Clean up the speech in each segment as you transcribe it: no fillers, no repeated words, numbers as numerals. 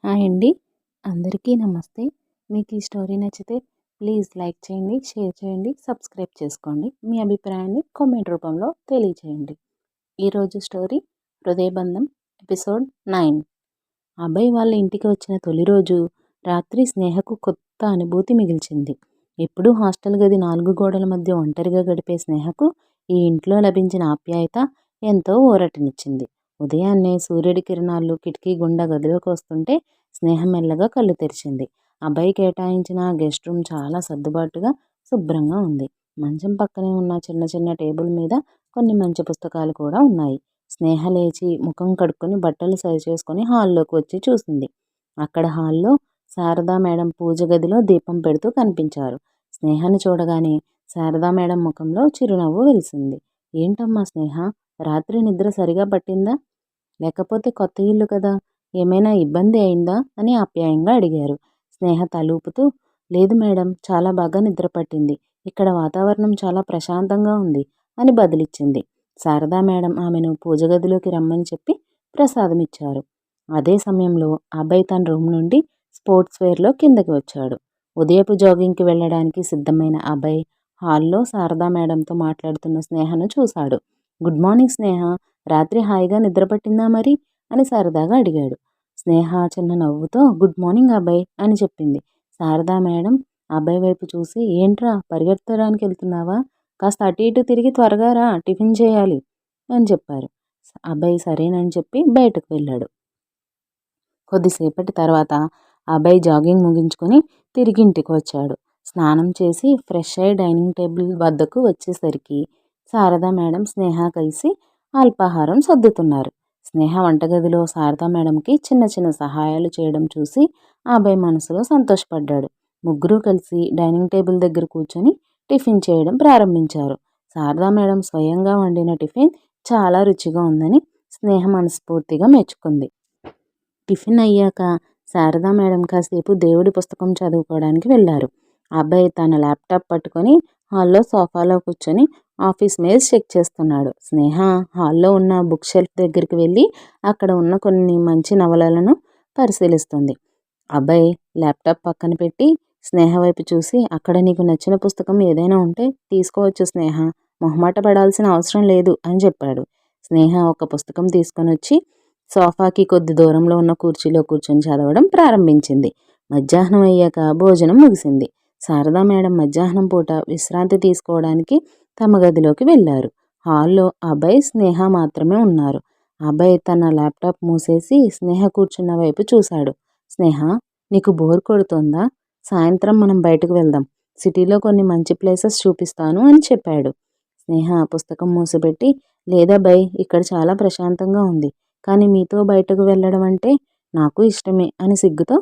Hi అండి. అందరికీ నమస్తే. మీకు ఈ స్టోరీ నచ్చితే ప్లీజ్ లైక్ చేయండి, షేర్ చేయండి, సబ్స్క్రైబ్ చేసుకోండి. మీ అభిప్రాయాన్ని కామెంట్ రూపంలో తెలియచేయండి. ఈరోజు స్టోరీ హృదయబంధం ఎపిసోడ్ 9. అభయ్ వాళ్ళ ఇంటికి వచ్చిన తొలి రోజు రాత్రి స్నేహకు కొత్త అనుభూతి మిగిల్చింది. ఎప్పుడూ హాస్టల్ గది 4 గోడల మధ్య ఒంటరిగా గడిపే స్నేహకు ఈ ఇంట్లో లభించిన ఆప్యాయత ఎంతో ఊరటనిచ్చింది. ఉదయాన్నే సూర్యుడి కిరణాలు కిటికీ గుండా గదిలోకి వస్తుంటే స్నేహ మెల్లగా కళ్ళు తెరిచింది. అభయ్ కేటాయించిన గెస్ట్ రూమ్ చాలా సర్దుబాటుగా శుభ్రంగా ఉంది. మంచం పక్కనే ఉన్న చిన్న చిన్న టేబుల్ మీద కొన్ని మంచి పుస్తకాలు కూడా ఉన్నాయి. స్నేహ లేచి ముఖం కడుక్కొని బట్టలు సరి చేసుకొని హాల్లోకి వచ్చి చూసింది. అక్కడ హాల్లో శారదా మేడం పూజ గదిలో దీపం పెడుతూ కనిపించారు. స్నేహను చూడగానే శారదా మేడం ముఖంలో చిరునవ్వు వెలిసింది. ఏంటమ్మా స్నేహ, రాత్రి నిద్ర సరిగా పట్టిందా? లేకపోతే కొత్త ఇల్లు కదా, ఏమైనా ఇబ్బంది అయిందా అని ఆప్యాయంగా అడిగారు. స్నేహ తలూపుతూ, లేదు మేడం, చాలా బాగా నిద్ర పట్టింది. ఇక్కడ వాతావరణం చాలా ప్రశాంతంగా ఉంది అని బదిలిచ్చింది. శారదా మేడం ఆమెను పూజ గదిలోకి రమ్మని చెప్పి ప్రసాదం ఇచ్చారు. అదే సమయంలో అభయ్ తన రూమ్ నుండి స్పోర్ట్స్ వేర్లో కిందకి వచ్చాడు. ఉదయపు జాగింగ్కి వెళ్ళడానికి సిద్ధమైన అభయ్ హాల్లో శారదా మేడంతో మాట్లాడుతున్న స్నేహను చూశాడు. గుడ్ మార్నింగ్ స్నేహ, రాత్రి హాయిగా నిద్రపట్టిందా మరి అని సరదాగా అడిగాడు. స్నేహ చిన్న నవ్వుతో గుడ్ మార్నింగ్ అభయ్ అని చెప్పింది. శారదా మేడం అభయ్ వైపు చూసి, ఏంట్రా పరిగెత్తడానికి వెళ్తున్నావా? కాస్త అటు ఇటు తిరిగి త్వరగా రా, టిఫిన్ చేయాలి అని చెప్పారు. అభయ్ సరేనని చెప్పి బయటకు వెళ్ళాడు. కొద్దిసేపటి తర్వాత అభయ్ జాగింగ్ ముగించుకొని తిరిగి ఇంటికి వచ్చాడు. స్నానం చేసి ఫ్రెష్ అయి డైనింగ్ టేబుల్ వద్దకు వచ్చేసరికి శారదా మేడం స్నేహ కలిసి అల్పాహారం సర్దుతున్నారు. స్నేహ వంటగదిలో శారదా మేడంకి చిన్న చిన్న సహాయాలు చేయడం చూసి అభయ్ మనసులో సంతోషపడ్డాడు. ముగ్గురు కలిసి డైనింగ్ టేబుల్ దగ్గర కూర్చొని టిఫిన్ చేయడం ప్రారంభించారు. శారదా మేడం స్వయంగా వండిన టిఫిన్ చాలా రుచిగా ఉందని స్నేహ మనస్ఫూర్తిగా మెచ్చుకుంది. టిఫిన్ అయ్యాక శారదా మేడం కాసేపు దేవుడి పుస్తకం చదువుకోవడానికి వెళ్ళారు. అబ్బాయి తన ల్యాప్టాప్ పట్టుకొని హాల్లో సోఫాలో కూర్చొని ఆఫీస్ మెయిల్స్ చెక్ చేస్తున్నాడు. స్నేహ హాల్లో ఉన్న బుక్ షెల్ఫ్ దగ్గరికి వెళ్ళి అక్కడ ఉన్న కొన్ని మంచి నవలలను పరిశీలిస్తుంది. అబ్బాయి ల్యాప్టాప్ పక్కన పెట్టి స్నేహ వైపు చూసి, అక్కడ నీకు నచ్చిన పుస్తకం ఏదైనా ఉంటే తీసుకోవచ్చు స్నేహ, మొహమాట పడాల్సిన అవసరం లేదు అని చెప్పాడు. స్నేహ ఒక పుస్తకం తీసుకొని వచ్చి సోఫాకి కొద్ది దూరంలో ఉన్న కుర్చీలో కూర్చొని చదవడం ప్రారంభించింది. మధ్యాహ్నం అయ్యాక భోజనం ముగిసింది. శారదా మేడం మధ్యాహ్నం పూట విశ్రాంతి తీసుకోవడానికి తమ గదిలోకి వెళ్ళారు. హాల్లో అభయ్ స్నేహ మాత్రమే ఉన్నారు. అభయ్ తన ల్యాప్టాప్ మూసేసి స్నేహ కూర్చున్న వైపు చూశాడు. స్నేహ, నీకు బోర్ కొడుతోందా? సాయంత్రం మనం బయటకు వెళ్దాం, సిటీలో కొన్ని మంచి ప్లేసెస్ చూపిస్తాను అని చెప్పాడు. స్నేహ పుస్తకం మూసిపెట్టి, లేదా బై, ఇక్కడ చాలా ప్రశాంతంగా ఉంది, కానీ మీతో బయటకు వెళ్ళడం అంటే నాకు ఇష్టమే అని సిగ్గుతో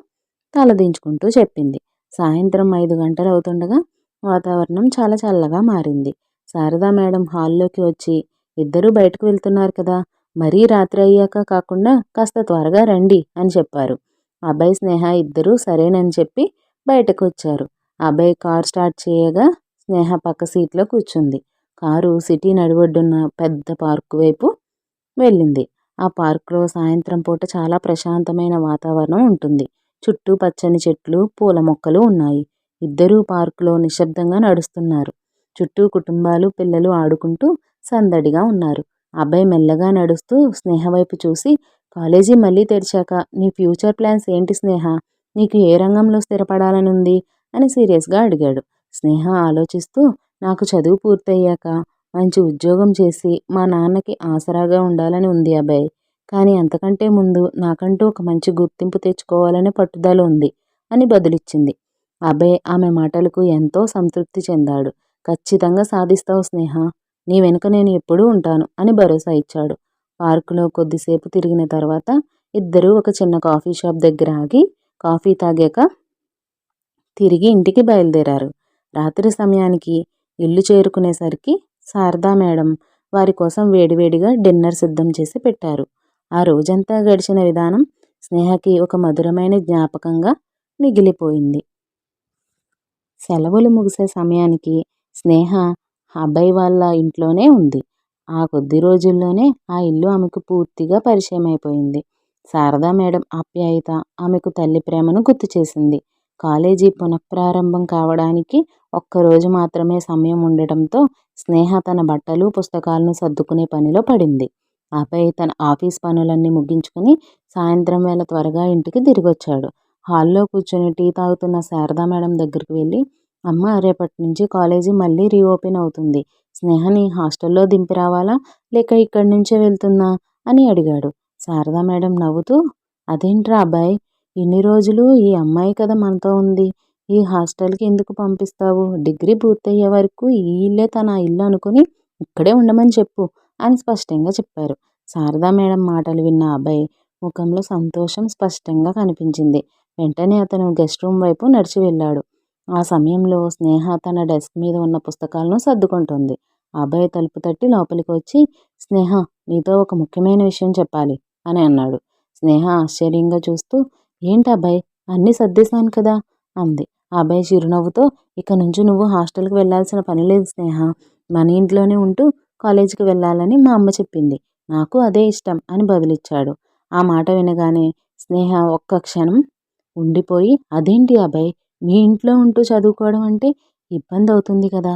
తలదించుకుంటూ చెప్పింది. సాయంత్రం 5 గంటలు అవుతుండగా వాతావరణం చాలా చల్లగా మారింది. శారదా మేడం హాల్లోకి వచ్చి, ఇద్దరూ బయటకు వెళ్తున్నారు కదా, మరీ రాత్రి అయ్యాక కాకుండా కాస్త త్వరగా రండి అని చెప్పారు. అభయ్ స్నేహ ఇద్దరూ సరేనని చెప్పి బయటకు వచ్చారు. అభయ్ కార్ స్టార్ట్ చేయగా స్నేహ పక్క సీట్లో కూర్చుంది. కారు సిటీ నడిబొడ్డున్న పెద్ద పార్కు వైపు వెళ్ళింది. ఆ పార్కులో సాయంత్రం పూట చాలా ప్రశాంతమైన వాతావరణం ఉంటుంది. చుట్టూ పచ్చని చెట్లు, పూల మొక్కలు ఉన్నాయి. ఇద్దరూ పార్కులో నిశ్శబ్దంగా నడుస్తున్నారు. చుట్టూ కుటుంబాలు, పిల్లలు ఆడుకుంటూ సందడిగా ఉన్నారు. అబ్బాయి మెల్లగా నడుస్తూ స్నేహ వైపు చూసి, కాలేజీ మళ్ళీ తెరిచాక నీ ఫ్యూచర్ ప్లాన్స్ ఏంటి స్నేహ? నీకు ఏ రంగంలో స్థిరపడాలని ఉంది అని సీరియస్గా అడిగాడు. స్నేహ ఆలోచిస్తూ, నాకు చదువు పూర్తయ్యాక మంచి ఉద్యోగం చేసి మా నాన్నకి ఆసరాగా ఉండాలని ఉంది అభయ్. కానీ అంతకంటే ముందు నాకంటూ ఒక మంచి గుర్తింపు తెచ్చుకోవాలనే పట్టుదల ఉంది అని బదులిచ్చింది. అభయ్ ఆమె మాటలకు ఎంతో సంతృప్తి చెందాడు. ఖచ్చితంగా సాధిస్తావు స్నేహ, నీ వెనుక నేను ఎప్పుడూ ఉంటాను అని భరోసా ఇచ్చాడు. పార్కులో కొద్దిసేపు తిరిగిన తర్వాత ఇద్దరూ ఒక చిన్న కాఫీ షాప్ దగ్గర ఆగి కాఫీ తాగాక తిరిగి ఇంటికి బయలుదేరారు. రాత్రి సమయానికి ఇల్లు చేరుకునేసరికి శారదా మేడం వారి కోసం వేడివేడిగా డిన్నర్ సిద్ధం చేసి పెట్టారు. ఆ రోజంతా గడిచిన విధానం స్నేహకి ఒక మధురమైన జ్ఞాపకంగా మిగిలిపోయింది. సెలవులు ముగిసే సమయానికి స్నేహ అబ్బాయి వాళ్ళ ఇంట్లోనే ఉంది. ఆ కొద్ది రోజుల్లోనే ఆ ఇల్లు ఆమెకు పూర్తిగా పరిచయం అయిపోయింది. శారదా మేడం ఆప్యాయత ఆమెకు తల్లి ప్రేమను గుర్తు చేసింది. కాలేజీ పునఃప్రారంభం కావడానికి ఒక్కరోజు మాత్రమే సమయం ఉండటంతో స్నేహ తన బట్టలు, పుస్తకాలను సర్దుకునే పనిలో పడింది. ఆపై తన ఆఫీస్ పనులన్నీ ముగించుకుని సాయంత్రం వేళ త్వరగా ఇంటికి తిరిగొచ్చాడు. హాల్లో కూర్చొని టీ తాగుతున్న శారదా మేడం దగ్గరికి వెళ్ళి, అమ్మ, రేపటి నుంచి కాలేజీ మళ్ళీ రీఓపెన్ అవుతుంది. స్నేహని హాస్టల్లో దింపి రావాలా, లేక ఇక్కడి నుంచే వెళ్తుందా అని అడిగాడు. శారదా మేడం నవ్వుతూ, అదేంట్రా అబ్బాయి, ఇన్ని రోజులు ఈ అమ్మాయి కదా మనతో ఉంది. ఈ హాస్టల్కి ఎందుకు పంపిస్తావు? డిగ్రీ పూర్తయ్యే వరకు ఈ ఇల్లే తన ఇల్లు అనుకుని ఇక్కడే ఉండమని చెప్పు అని స్పష్టంగా చెప్పారు. శారదా మేడం మాటలు విన్న అబ్బాయి ముఖంలో సంతోషం స్పష్టంగా కనిపించింది. వెంటనే అతను గెస్ట్ రూమ్ వైపు నడిచి వెళ్ళాడు. ఆ సమయంలో స్నేహ తన డెస్క్ మీద ఉన్న పుస్తకాలను సర్దుకుంటుంది. ఆ అబ్బాయి తలుపు తట్టి లోపలికి వచ్చి, స్నేహ, నీతో ఒక ముఖ్యమైన విషయం చెప్పాలి అని అన్నాడు. స్నేహ ఆశ్చర్యంగా చూస్తూ, ఏంటబ్బాయి, అన్నీ సర్దేశాను కదా అంది. ఆ అబ్బాయి చిరునవ్వుతో, ఇక నుంచి నువ్వు హాస్టల్కి వెళ్లాల్సిన పని లేదు స్నేహ. మన ఇంట్లోనే ఉంటూ కాలేజీకి వెళ్ళాలని మా అమ్మ చెప్పింది. నాకు అదే ఇష్టం అని బదులిచ్చాడు. ఆ మాట వినగానే స్నేహ ఒక్క క్షణం ఉండిపోయి, అదేంటి అబ్బాయి, మీ ఇంట్లో ఉంటూ చదువుకోవడం అంటే ఇబ్బంది అవుతుంది కదా,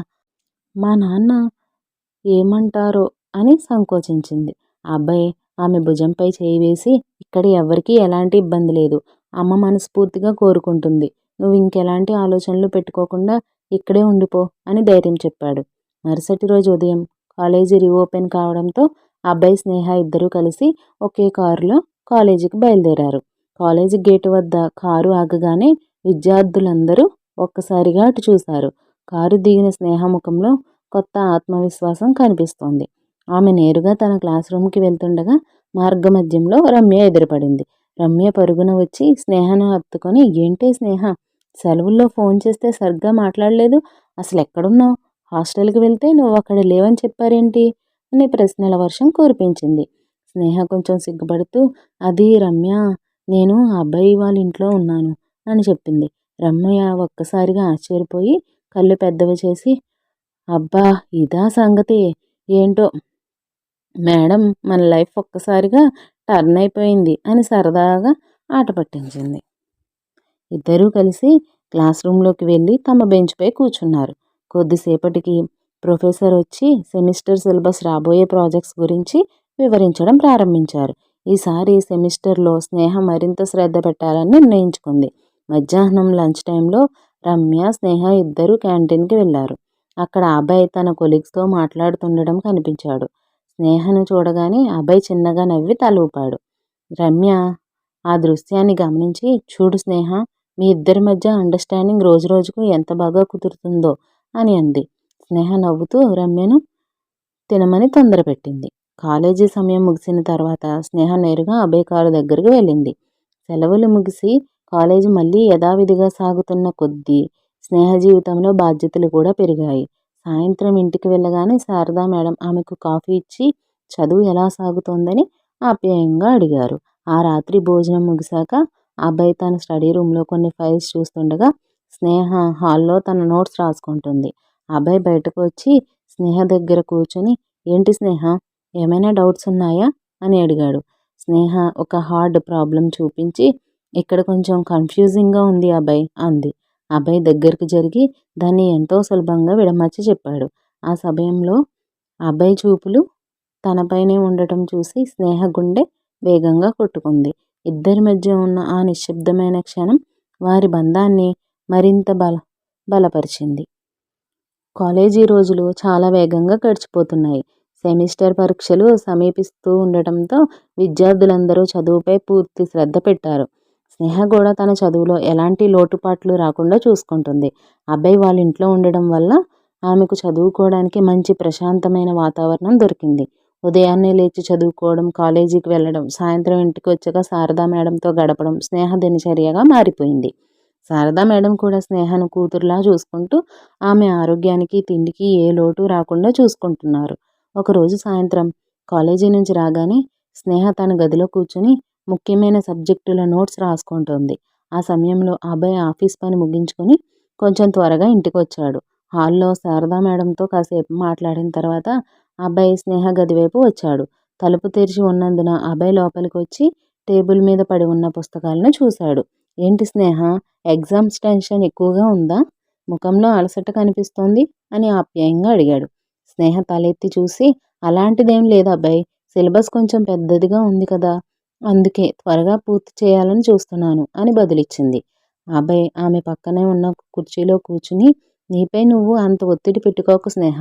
మా నాన్న ఏమంటారో అని సంకోచించింది. ఆ అబ్బాయి ఆమె భుజంపై చేయి వేసి, ఇక్కడ ఎవ్వరికీ ఎలాంటి ఇబ్బంది లేదు. అమ్మ మనస్ఫూర్తిగా కోరుకుంటుంది. నువ్వు ఇంకెలాంటి ఆలోచనలు పెట్టుకోకుండా ఇక్కడే ఉండిపో అని ధైర్యం చెప్పాడు. మరుసటి రోజు ఉదయం కాలేజీ రీఓపెన్ కావడంతో అబ్బాయి, స్నేహ ఇద్దరూ కలిసి ఒకే కారులో కాలేజీకి బయలుదేరారు. కాలేజీ గేటు వద్ద కారు ఆగగానే విద్యార్థులందరూ ఒక్కసారిగా అటు చూశారు. కారు దిగిన స్నేహ ముఖంలో కొత్త ఆత్మవిశ్వాసం కనిపిస్తోంది. ఆమె నేరుగా తన క్లాస్ రూమ్కి వెళ్తుండగా మార్గమధ్యంలో రమ్య ఎదురుపడింది. రమ్య పరుగున వచ్చి స్నేహను హత్తుకొని, ఏంటే స్నేహ, సెలవుల్లో ఫోన్ చేస్తే సరిగ్గా మాట్లాడలేదు, అసలు ఎక్కడున్నావు? హాస్టల్కి వెళ్తే నువ్వు అక్కడ లేవని చెప్పారేంటి అని ప్రశ్నల వర్షం కురిపించింది. స్నేహ కొంచెం సిగ్గుపడుతూ, అది రమ్య, నేను ఆ అబ్బాయి వాళ్ళ ఇంట్లో ఉన్నాను అని చెప్పింది. రమ్య ఒక్కసారిగా ఆశ్చర్యపోయి కళ్ళు పెద్దవి చేసి, అబ్బా, ఇదా సంగతి, ఏంటో మేడం, మన లైఫ్ ఒక్కసారిగా టర్న్ అయిపోయింది అని సరదాగా ఆట పట్టించింది. ఇద్దరూ కలిసి క్లాస్ రూమ్లోకి వెళ్ళి తమ బెంచ్పై కూర్చున్నారు. కొద్దిసేపటికి ప్రొఫెసర్ వచ్చి సెమిస్టర్ సిలబస్, రాబోయే ప్రాజెక్ట్స్ గురించి వివరించడం ప్రారంభించారు. ఈసారి సెమిస్టర్లో స్నేహ మరింత శ్రద్ధ పెట్టాలని నిర్ణయించుకుంది. మధ్యాహ్నం లంచ్ టైంలో రమ్య, స్నేహ ఇద్దరూ క్యాంటీన్కి వెళ్ళారు. అక్కడ అబ్బాయి తన కొలీగ్స్తో మాట్లాడుతుండడం కనిపించాడు. స్నేహను చూడగానే అబ్బాయి చిన్నగా నవ్వి తల ఊపాడు. రమ్య ఆ దృశ్యాన్ని గమనించి, చూడు స్నేహ, మీ ఇద్దరి మధ్య అండర్స్టాండింగ్ రోజురోజుకు ఎంత బాగా కుదురుతుందో అని అంది. స్నేహ నవ్వుతూ రమ్యను తినమని తొందరపెట్టింది. కాలేజీ సమయం ముగిసిన తర్వాత స్నేహ నేరుగా అభయ్ కారు దగ్గరికి వెళ్ళింది. సెలవులు ముగిసి కాలేజీ మళ్ళీ యథావిధిగా సాగుతున్న కొద్దీ స్నేహ జీవితంలో బాధ్యతలు కూడా పెరిగాయి. సాయంత్రం ఇంటికి వెళ్ళగానే శారదా మేడం ఆమెకు కాఫీ ఇచ్చి చదువు ఎలా సాగుతోందని ఆప్యాయంగా అడిగారు. ఆ రాత్రి భోజనం ముగిశాక అబ్బాయి తన స్టడీ రూమ్లో కొన్ని ఫైల్స్ చూస్తుండగా స్నేహ హాల్లో తన నోట్స్ రాసుకుంటుంది. అబ్బాయి బయటకు వచ్చి స్నేహ దగ్గర కూర్చొని, ఏంటి స్నేహ, ఏమైనా డౌట్స్ ఉన్నాయా అని అడిగాడు. స్నేహ ఒక హార్డ్ ప్రాబ్లం చూపించి, ఇక్కడ కొంచెం కన్ఫ్యూజింగ్గా ఉంది అబ్బాయి అంది. అబ్బాయి దగ్గరకు జరిగి దాన్ని ఎంతో సులభంగా విడమర్చి చెప్పాడు. ఆ సమయంలో అబ్బాయి చూపులు తనపైనే ఉండటం చూసి స్నేహ గుండె వేగంగా కొట్టుకుంది. ఇద్దరి మధ్య ఉన్న ఆ నిశ్శబ్దమైన క్షణం వారి బంధాన్ని మరింత బలపరిచింది. కాలేజీ రోజులు చాలా వేగంగా గడిచిపోతున్నాయి. సెమిస్టర్ పరీక్షలు సమీపిస్తూ ఉండటంతో విద్యార్థులందరూ చదువుపై పూర్తి శ్రద్ధ పెట్టారు. స్నేహ కూడా తన చదువులో ఎలాంటి లోటుపాట్లు రాకుండా చూసుకుంటుంది. అబ్బాయి వాళ్ళ ఇంట్లో ఉండడం వల్ల ఆమెకు చదువుకోవడానికి మంచి ప్రశాంతమైన వాతావరణం దొరికింది. ఉదయాన్నే లేచి చదువుకోవడం, కాలేజీకి వెళ్ళడం, సాయంత్రం ఇంటికి వచ్చాక శారదా మేడంతో గడపడం స్నేహ దినచర్యగా మారిపోయింది. శారదా మేడం కూడా స్నేహను కూతురులా చూసుకుంటూ ఆమె ఆరోగ్యానికి, తిండికి ఏ లోటు రాకుండా చూసుకుంటున్నారు. ఒకరోజు సాయంత్రం కాలేజీ నుంచి రాగానే స్నేహ తన గదిలో కూర్చుని ముఖ్యమైన సబ్జెక్టుల నోట్స్ రాసుకుంటోంది. ఆ సమయంలో అబ్బాయి ఆఫీస్ పని ముగించుకొని కొంచెం త్వరగా ఇంటికి వచ్చాడు. హాల్లో శారదా మేడంతో కాసేపు మాట్లాడిన తర్వాత అబ్బాయి స్నేహ గది వైపు వచ్చాడు. తలుపు తెరిచి ఉన్నందున అబ్బాయి లోపలికి వచ్చి టేబుల్ మీద పడి ఉన్న పుస్తకాలను చూశాడు. ఏంటి స్నేహ, ఎగ్జామ్స్ టెన్షన్ ఎక్కువగా ఉందా? ముఖంలో అలసట కనిపిస్తోంది అని ఆప్యాయంగా అడిగాడు. స్నేహ తలెత్తి చూసి, అలాంటిదేం లేదు అబ్బాయి, సిలబస్ కొంచెం పెద్దదిగా ఉంది కదా, అందుకే త్వరగా పూర్తి చేయాలని చూస్తున్నాను అని బదులిచ్చింది. అబ్బాయి ఆమె పక్కనే ఉన్న కుర్చీలో కూర్చుని, నీపై నువ్వు అంత ఒత్తిడి పెట్టుకోకు స్నేహ,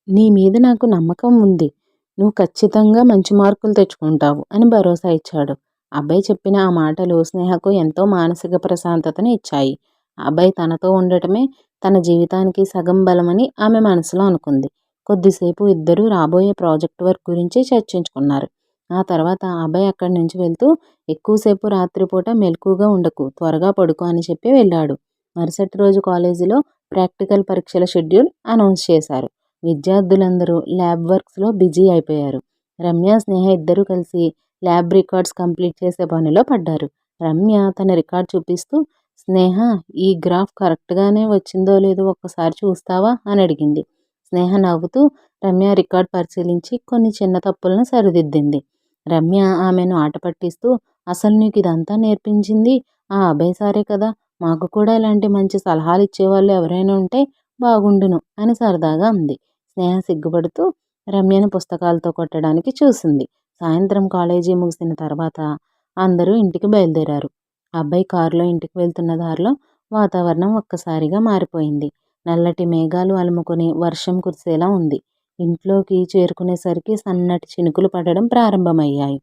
నీ మీద నాకు నమ్మకం ఉంది. నువ్వు ఖచ్చితంగా మంచి మార్కులు తెచ్చుకుంటావు అని భరోసా ఇచ్చాడు. అబ్బాయి చెప్పిన ఆ మాటలు స్నేహకు ఎంతో మానసిక ప్రశాంతతని ఇచ్చాయి. అబ్బాయి తనతో ఉండటమే తన జీవితానికి సగం బలమని ఆమె మనసులో అనుకుంది. కొద్దిసేపు ఇద్దరూ రాబోయే ప్రాజెక్ట్ వర్క్ గురించి చర్చించుకున్నారు. ఆ తర్వాత అబ్బాయి అక్కడి నుంచి వెళ్తూ, ఎక్కువసేపు రాత్రిపూట మెలకువగా ఉండకు, త్వరగా పడుకో అని చెప్పి వెళ్ళాడు. మరుసటి రోజు కాలేజీలో ప్రాక్టికల్ పరీక్షల షెడ్యూల్ అనౌన్స్ చేశారు. విద్యార్థులందరూ ల్యాబ్ వర్క్స్లో బిజీ అయిపోయారు. రమ్య, స్నేహ ఇద్దరూ కలిసి ల్యాబ్ రికార్డ్స్ కంప్లీట్ చేసే పనిలో పడ్డారు. రమ్య తన రికార్డ్ చూపిస్తూ, స్నేహ, ఈ గ్రాఫ్ కరెక్ట్గానే వచ్చిందో లేదో ఒక్కసారి చూస్తావా అని అడిగింది. స్నేహ నవ్వుతూ రమ్య రికార్డ్ పరిశీలించి కొన్ని చిన్న తప్పులను సరిదిద్దింది. రమ్య ఆమెను ఆట పట్టిస్తూ, అసలు నీకు ఇదంతా నేర్పించింది ఆ అభయ్ సారే కదా, మాకు కూడా ఇలాంటి మంచి సలహాలు ఇచ్చేవాళ్ళు ఎవరైనా ఉంటే బాగుండును అని సరదాగా అంది. స్నేహ సిగ్గుపడుతూ రమ్యను పుస్తకాలతో కొట్టడానికి చూసింది. సాయంత్రం కాలేజీ ముగిసిన తర్వాత అందరూ ఇంటికి బయలుదేరారు. అబ్బాయి కారులో ఇంటికి వెళ్తున్న దారిలో వాతావరణం ఒక్కసారిగా మారిపోయింది. నల్లటి మేఘాలు అలుముకొని వర్షం కురిసేలా ఉంది. ఇంట్లోకి చేరుకునేసరికి సన్నటి చినుకులు పడడం ప్రారంభమయ్యాయి.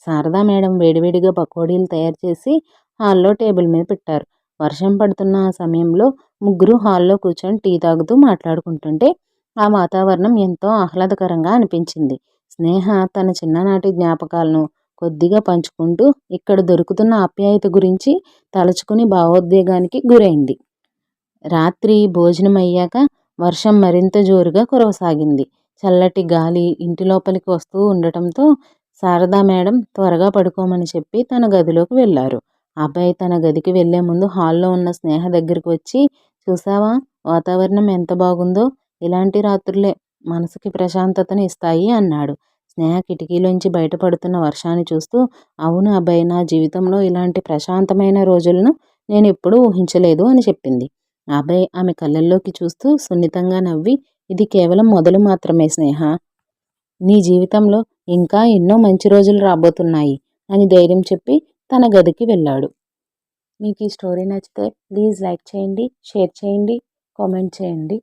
శారదా మేడం వేడివేడిగా పకోడీలు తయారు చేసి హాల్లో టేబుల్ మీద పెట్టారు. వర్షం పడుతున్న ఆ సమయంలో ముగ్గురు హాల్లో కూర్చొని టీ తాగుతూ మాట్లాడుకుంటుంటే ఆ వాతావరణం ఎంతో ఆహ్లాదకరంగా అనిపించింది. స్నేహ తన చిన్ననాటి జ్ఞాపకాలను కొద్దిగా పంచుకుంటూ ఇక్కడ దొరుకుతున్న ఆప్యాయత గురించి తలుచుకుని భావోద్వేగానికి గురైంది. రాత్రి భోజనం అయ్యాక వర్షం మరింత జోరుగా కురవసాగింది. చల్లటి గాలి ఇంటి లోపలికి వస్తూ ఉండటంతో శారదా మేడం త్వరగా పడుకోమని చెప్పి తన గదిలోకి వెళ్ళారు. అబ్బాయి తన గదికి వెళ్లే ముందు హాల్లో ఉన్న స్నేహ దగ్గరికి వచ్చి, చూసావా వాతావరణం ఎంత బాగుందో, ఇలాంటి రాత్రులే మనసుకి ప్రశాంతతని ఇస్తాయి అన్నాడు. స్నేహ కిటికీలోంచి బయటపడుతున్న వర్షాన్ని చూస్తూ, అవును అబ్బాయి, నా జీవితంలో ఇలాంటి ప్రశాంతమైన రోజులను నేను ఎప్పుడూ ఊహించలేదు అని చెప్పింది. అభయ్ ఆమె కళ్ళల్లోకి చూస్తూ సున్నితంగా నవ్వి, ఇది కేవలం మొదలు మాత్రమే స్నేహ, నీ జీవితంలో ఇంకా ఎన్నో మంచి రోజులు రాబోతున్నాయి అని ధైర్యం చెప్పి తన గదికి వెళ్ళాడు. మీకు ఈ స్టోరీ నచ్చితే ప్లీజ్ లైక్ చేయండి, షేర్ చేయండి, కామెంట్ చేయండి.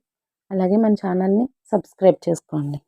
అలాగే మన ఛానల్ని సబ్స్క్రైబ్ చేసుకోండి.